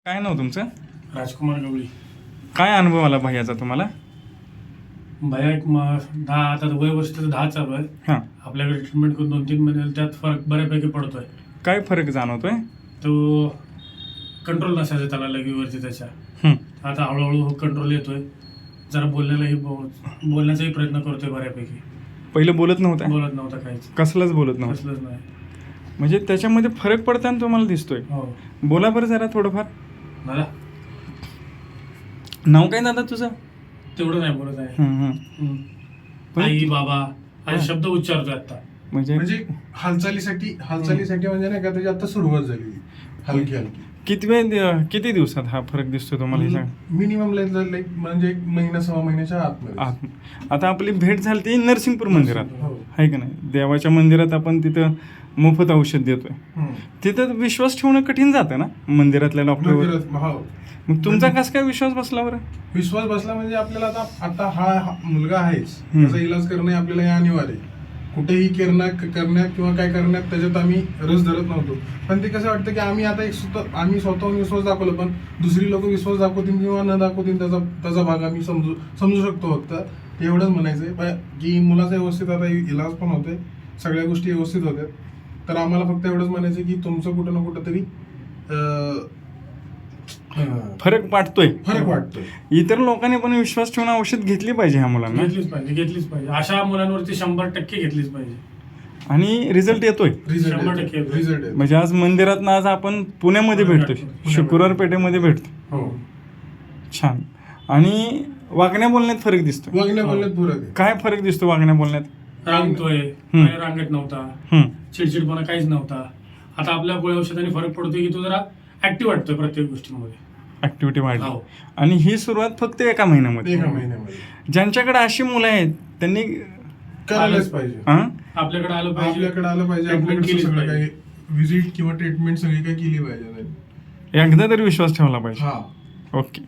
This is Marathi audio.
काय नाव तुमचं? राजकुमार गवळी. काय अनुभव आला भैयाचा तुम्हाला? भैया एक आता वय वर्ष 10 चालू आहे. हां, आपल्याकडे ट्रीटमेंट करून 2-3 महिने त्यात फरक बऱ्यापैकी पडतोय. काय फरक जाणवतोय? तो कंट्रोल नसायचा त्याला लगेवरती त्याच्या. हं, आता हळूहळू कंट्रोल येतोय. जरा बोलण्याचाही प्रयत्न करतोय बऱ्यापैकी. पहिलं बोलत नव्हता? बोलत नव्हता काहीच, कसलंच बोलत नव्हतं. कसलंच नाही. म्हणजे त्याच्यामध्ये फरक पडताना तुम्हाला दिसतोय. हो बोला बरं जरा थोडंफार. दादा, नाव काय दादा तुझं? तेवढं नाही बोलत आहे. हं, हं. पण- आई बाबा असे शब्द उच्चारतोय आता. म्हणजे हालचालीसाठी म्हणजे नाही का त्याची आता सुरुवात झाली हलकी हलकी. किती दिवसात हा फरक दिसतोय तुम्हाला? हे सांग. मिनिमम लाईक म्हणजे 1 महिना 6 महिन्याच्या आतमध्ये. आता आपली भेट झाली ती नरसिंगपूर मंदिरात, हो. आहे का नाही? देवाच्या मंदिरात आपण तिथं मोफत औषध देतोय. हम्म. तिथं विश्वास ठेवणं कठीण जातं ना मंदिरातल्या डॉक्टरवर. हो. मग तुमचा कसा काय विश्वास बसला बरं? विश्वास बसला म्हणजे आपल्याला आता हा मुलगा आहेच, हम्म. त्याचा इलाज करणे आपल्याला हे अनिवार्य आहे. कुठेही करण्यात किंवा काय करण्यात त्याच्यात आम्ही रस धरत नव्हतो. पण ते कसं वाटतं की आम्ही आता आम्ही स्वतःहून विश्वास दाखवला, पण दुसरी लोक विश्वास दाखवतील किंवा न दाखवतील त्याचा भाग आम्ही समजू शकतो. फक्त एवढंच म्हणायचंय की मुलाचा व्यवस्थित आता इलाज पण होतोय, सगळ्या गोष्टी व्यवस्थित होत्या. तर आम्हाला फक्त एवढंच म्हणायचं की तुमचं कुठं ना कुठं तरी फरक वाटतोय. फरक वाटतोय. इतर लोकांनी पण विश्वास ठेवून औषध घेतली पाहिजे ह्या मुलांना, घेतलीच पाहिजे. अशा मुलांवरती 100% घेतलीच पाहिजे. आणि रिझल्ट येतोय. 100% येतोय. रिझल्ट आहे. म्हणजे आज मंदिरात आज आपण पुण्यामध्ये भेटतोय, शुक्रवार पेठेमध्ये भेटतो. हो. छान. आणि वागण्या बोलण्यात फरक दिसतोय. वागण्या बोलण्यात फरक आहे. काय फरक दिसतो वागण्या बोलण्यात? रांगतोय, हम्म. काही रांगत नव्हता, हं, चिडचिडपणा काहीच नव्हता. आता आपल्या गोळ्या औषधाने फरक पडतोय की तो जरा ऍक्टिव्ह वाटतोय प्रत्येक गोष्टीमध्ये. ऍक्टिव्हिटी वाढली. हो. आणि ही सुरुवात फक्त एका महिन्यामध्ये. 1 महिन्यामध्ये ज्यांच्याकडे अशी मुलं आहेत त्यांनी करायलाच पाहिजे. हं? आपल्याकडे आलं पाहिजे. आपल्याकडे आलं पाहिजे. Treatment आपल्याकडे केलीच सगळं पाहिजे. काही व्हिजिट किंवा ट्रीटमेंट सगळी काही केली पाहिजे. एकदा तरी विश्वास ठेवला पाहिजे. हा. ओके.